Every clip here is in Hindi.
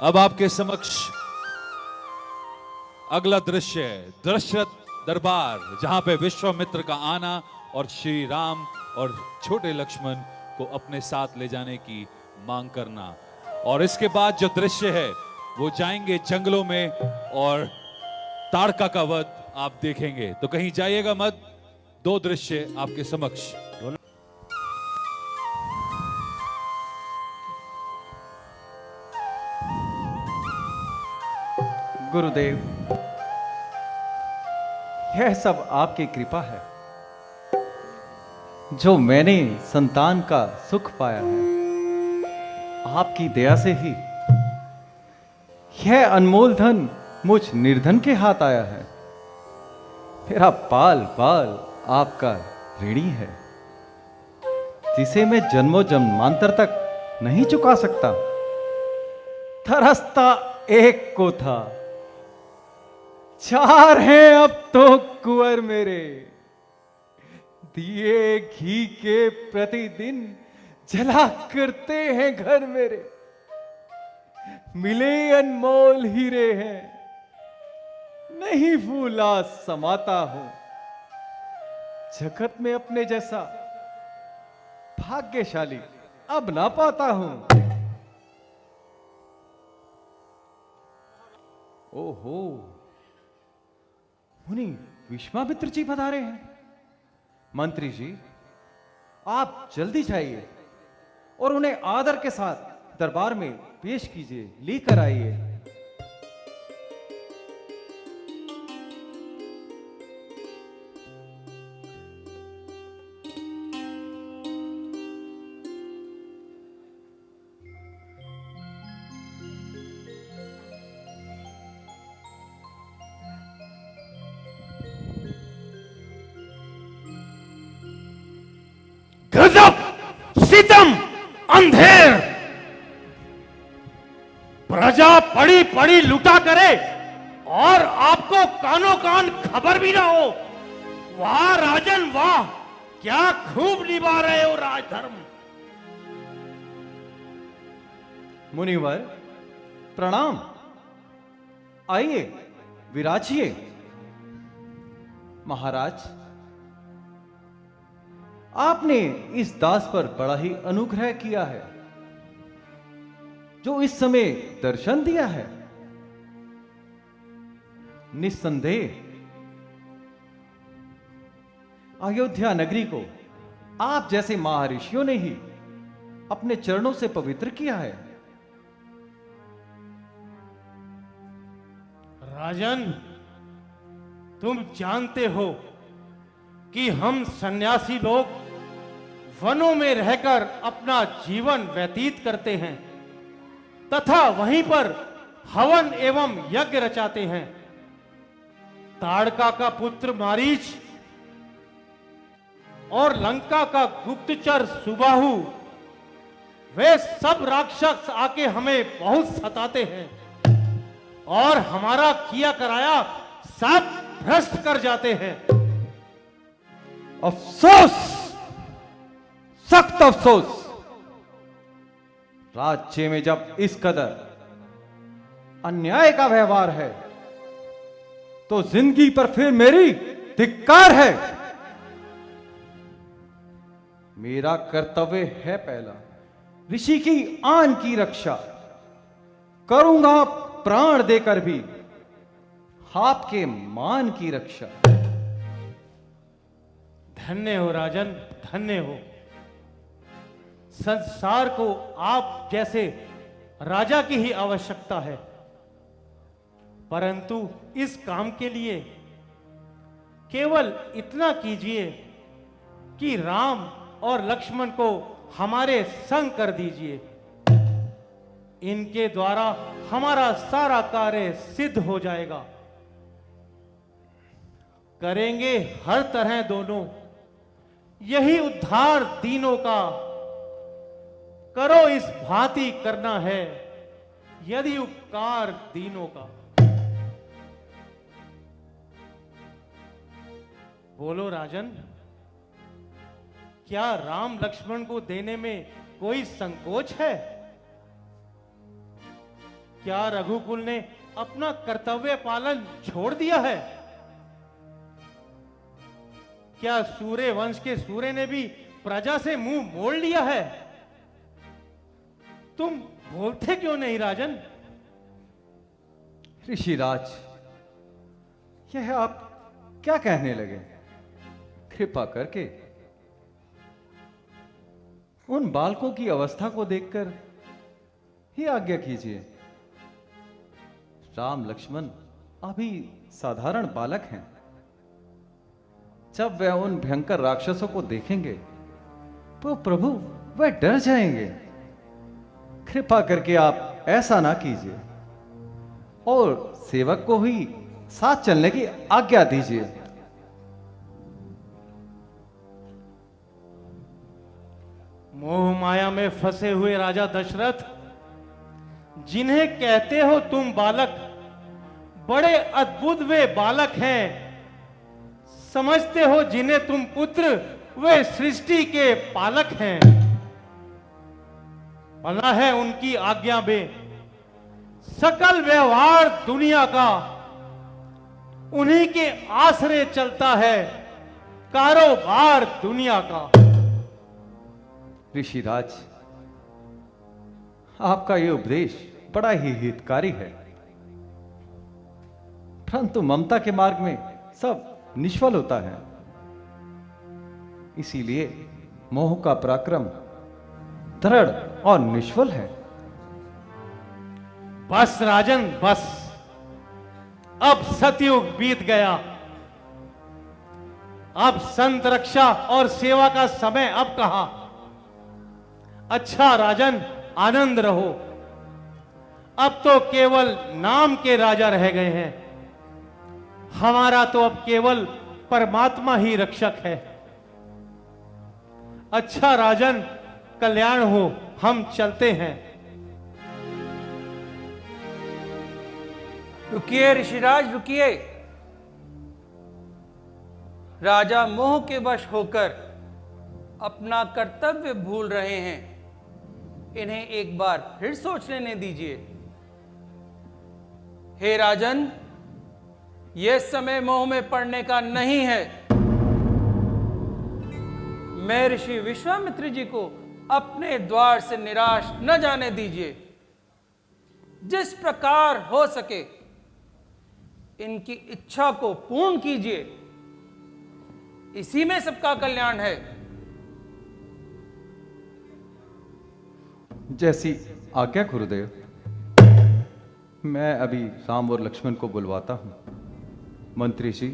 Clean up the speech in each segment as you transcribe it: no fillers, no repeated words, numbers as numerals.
अब आपके समक्ष अगला दृश्य है दशरथ दरबार, जहां पे विश्वामित्र का आना और श्री राम और छोटे लक्ष्मण को अपने साथ ले जाने की मांग करना। और इसके बाद जो दृश्य है वो जाएंगे जंगलों में और ताड़का का वध आप देखेंगे। तो कहीं जाइएगा मत, दो दृश्य आपके समक्ष। गुरुदेव, यह सब आपकी कृपा है। जो मैंने संतान का सुख पाया है, आपकी दया से ही यह अनमोल धन मुझ निर्धन के हाथ आया है। मेरा बाल बाल आपका ऋणी है, जिसे मैं जन्मों जन्मांतर तक नहीं चुका सकता। तरसता एक को था, चार हैं अब तो कुंवर मेरे। दिए घी के प्रतिदिन जला करते हैं घर मेरे। मिले अनमोल हीरे हैं, नहीं भूला समाता हूं। जगत में अपने जैसा भाग्यशाली अब ना पाता हूं। ओहो, मुनि विश्वामित्र जी पधारे हैं। मंत्री जी, आप जल्दी जाइए और उन्हें आदर के साथ दरबार में पेश कीजिए, लेकर आइए। गजब, सितम, अंधेर। प्रजा पड़ी पड़ी लुटा करे और आपको कानों कान खबर भी ना हो। वाह राजन वाह, क्या खूब निभा रहे हो राजधर्म। मुनिवर प्रणाम, आइए विराजिए। महाराज, आपने इस दास पर बड़ा ही अनुग्रह किया है, जो इस समय दर्शन दिया है। निस्संदेह अयोध्या नगरी को आप जैसे महर्षियों ने ही अपने चरणों से पवित्र किया है। राजन, तुम जानते हो कि हम सन्यासी लोग वनों में रहकर अपना जीवन व्यतीत करते हैं तथा वहीं पर हवन एवं यज्ञ रचाते हैं। ताड़का का पुत्र मारीच और लंका का गुप्तचर सुबाहु, वे सब राक्षस आके हमें बहुत सताते हैं और हमारा किया कराया सब भ्रष्ट कर जाते हैं। अफसोस, सख्त अफसोस। राज्य में जब इस कदर अन्याय का व्यवहार है, तो जिंदगी पर फिर मेरी धिक्कार है। मेरा कर्तव्य है पहला ऋषि की आन की रक्षा। करूंगा प्राण देकर भी आपके मान की रक्षा। धन्य हो राजन, धन्य हो। संसार को आप जैसे राजा की ही आवश्यकता है, परंतु इस काम के लिए केवल इतना कीजिए कि राम और लक्ष्मण को हमारे संग कर दीजिए। इनके द्वारा हमारा सारा कार्य सिद्ध हो जाएगा। करेंगे हर तरह दोनों, यही उद्धार दीनों का। करो इस भांति करना है यदि उपकार दीनों का। बोलो राजन, क्या राम लक्ष्मण को देने में कोई संकोच है? क्या रघुकुल ने अपना कर्तव्य पालन छोड़ दिया है? क्या सूर्य वंश के सूर्य ने भी प्रजा से मुंह मोड़ लिया है? तुम बोलते क्यों नहीं राजन? ऋषिराज, यह आप क्या कहने लगे? कृपा करके उन बालकों की अवस्था को देखकर ही आज्ञा कीजिए। राम लक्ष्मण अभी साधारण बालक हैं। जब वह उन भयंकर राक्षसों को देखेंगे तो प्रभु वह डर जाएंगे। कृपा करके आप ऐसा ना कीजिए और सेवक को ही साथ चलने की आज्ञा दीजिए। मोह माया में फंसे हुए राजा दशरथ, जिन्हें कहते हो तुम बालक, बड़े अद्भुत वे बालक हैं। समझते हो जिन्हें तुम पुत्र, वे सृष्टि के पालक हैं। भला है उनकी आज्ञा में सकल व्यवहार दुनिया का, उन्हीं के आसरे चलता है कारोबार दुनिया का। ऋषिराज, आपका यह उपदेश बड़ा ही हितकारी है, परंतु ममता के मार्ग में सब निष्फल होता है। इसीलिए मोह का पराक्रम दृढ़ और निष्फल है। बस राजन बस, अब सतयुग बीत गया। अब संत रक्षा और सेवा का समय अब कहां? अच्छा राजन, आनंद रहो। अब तो केवल नाम के राजा रह गए हैं। हमारा तो अब केवल परमात्मा ही रक्षक है। अच्छा राजन, कल्याण हो, हम चलते हैं। रुकिए ऋषिराज, रुकिए। राजा मोह के वश होकर अपना कर्तव्य भूल रहे हैं। इन्हें एक बार फिर सोच लेने दीजिए। हे राजन, यह समय मोह में पड़ने का नहीं है। मैं ऋषि विश्वामित्र जी को अपने द्वार से निराश न जाने दीजिए। जिस प्रकार हो सके इनकी इच्छा को पूर्ण कीजिए। इसी में सबका कल्याण है। जैसी आज्ञा गुरुदेव। मैं अभी राम और लक्ष्मण को बुलवाता हूं। मंत्री जी,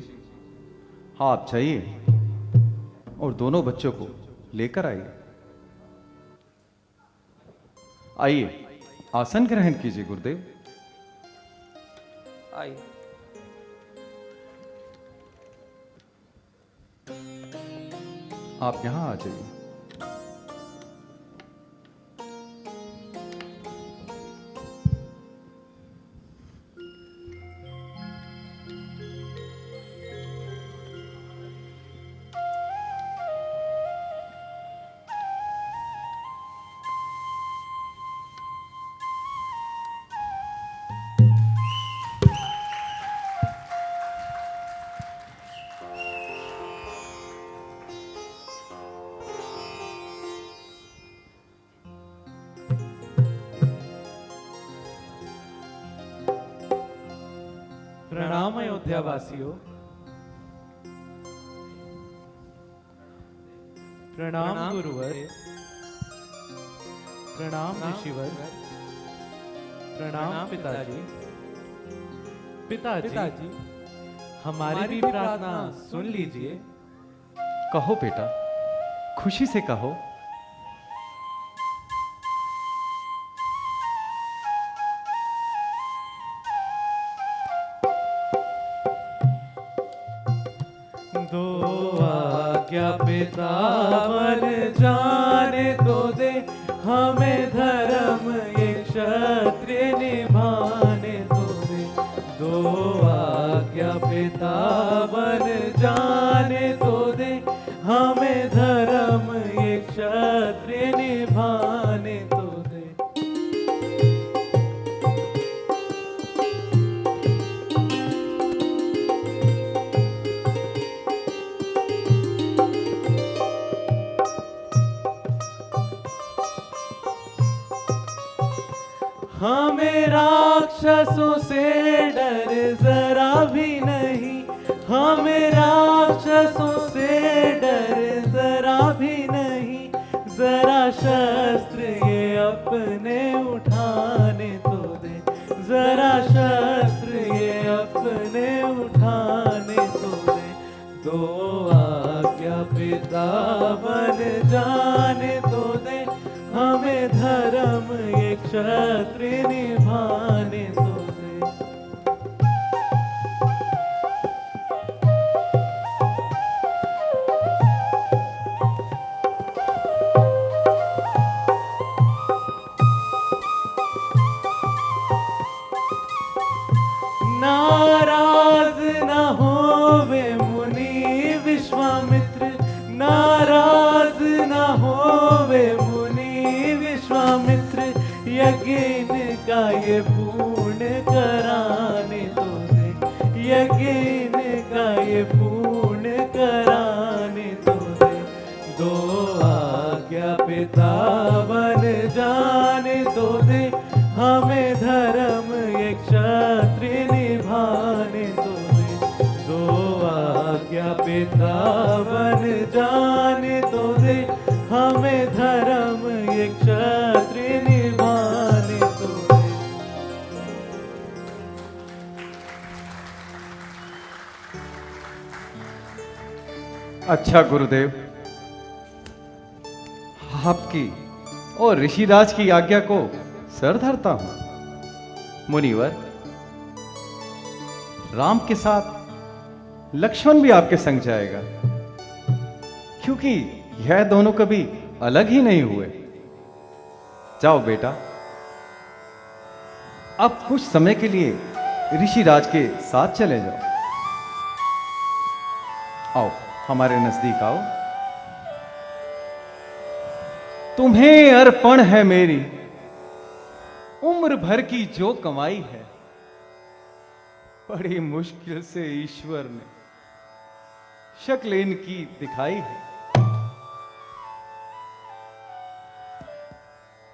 आप जाइए और दोनों बच्चों को लेकर आइए। आइए, आसन ग्रहण कीजिए गुरुदेव। आइए। आप यहां आ जाइए। प्रणाम अयोध्या वासियों। प्रणाम गुरुवर, प्रणाम ऋषिवर, प्रणाम पिताजी। पिताजी, हमारी भी प्रार्थना सुन लीजिए। कहो बेटा, खुशी से कहो। दो आज्ञा पितावर जाने तो दे, हमें धर्म ये क्षत्रिय निभाने तो दे। दो आज्ञा पितावर जाने तो दे, हमें धर्म ये क्षत्रिय निभाने तो दे। हमें राक्षसों से डर जरा भी नहीं, हमें राक्षसों से डर जरा भी नहीं। जरा शस्त्र ये अपने उठाने तो दे, जरा शस्त्र ये अपने उठाने तो दे। दो आज्ञा पिता बन जाने तो दे, हमें धर्म ये क्षत्रिय निभाने तो दे। नाराज न होवे मुनि विश्वामित्र, नाराज न होवे मुनि विश्वामित्र। यज्ञ का ये पूर्ण कराने तो दे, यज्ञ का ये पूर्ण कराने तो दे। दो आज्ञा पिता बन जाने तो दे, हमें धर्म ये क्षत्रिय निभाने तो दे। दो आज्ञा पिता बन जाने तो दे, हमें धर्म ये क्षत्रिय निभाने तो दे। अच्छा गुरुदेव, आपकी और ऋषिराज की आज्ञा को सर धरता हूं। मुनिवर, राम के साथ लक्ष्मण भी आपके संग जाएगा, क्योंकि यह दोनों कभी अलग ही नहीं हुए। जाओ बेटा, अब कुछ समय के लिए ऋषिराज के साथ चले जाओ। आओ, हमारे नजदीक आओ। तुम्हें अर्पण है मेरी उम्र भर की जो कमाई है। बड़ी मुश्किल से ईश्वर ने शक्ल इनकी दिखाई है।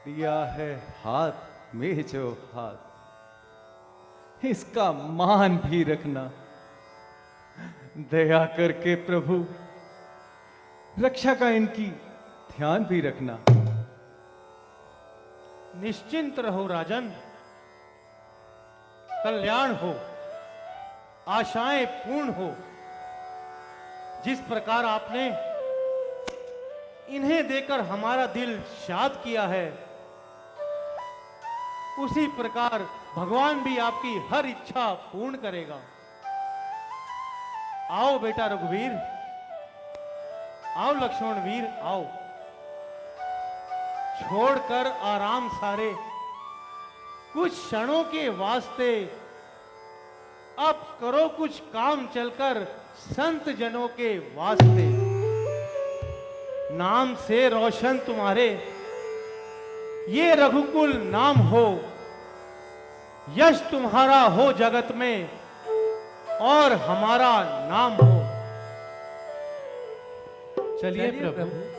दिया है हाथ में जो हाथ, इसका मान भी रखना। दया करके प्रभु रक्षा का इनकी ध्यान भी रखना। निश्चिंत रहो राजन, कल्याण हो, आशाएं पूर्ण हो। जिस प्रकार आपने इन्हें देकर हमारा दिल शाद किया है, उसी प्रकार भगवान भी आपकी हर इच्छा पूर्ण करेगा। आओ बेटा रघुवीर, आओ लक्ष्मण वीर, आओ। छोड़कर आराम सारे कुछ क्षणों के वास्ते अब करो कुछ काम चलकर संत जनों के वास्ते। नाम से रोशन तुम्हारे ये रघुकुल नाम हो, यश तुम्हारा हो जगत में और हमारा नाम हो। चलिए प्रभु।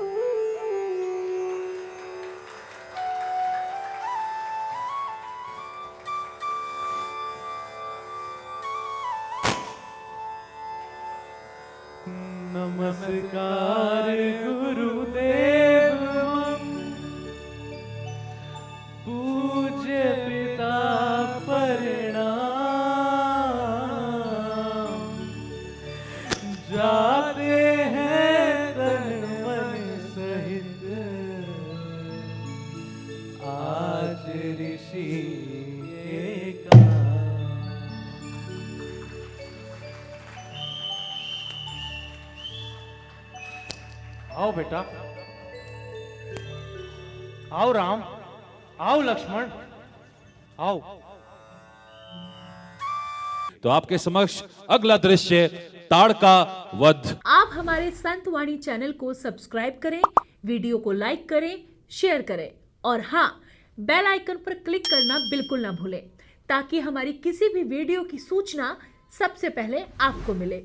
नमस्कार गुरुदेव, पूज्य पिता प्रणाम। जाते हैं तन मन सहित आज ऋषि के काम। आओ बेटा, आओ राम, आओ लक्ष्मण, आओ। तो आपके समक्ष अगला दृश्य ताड़का वध। आप हमारे संत वाणी चैनल को सब्सक्राइब करें, वीडियो को लाइक करें, शेयर करें और हाँ, बेल आइकन पर क्लिक करना बिल्कुल ना भूलें, ताकि हमारी किसी भी वीडियो की सूचना सबसे पहले आपको मिले।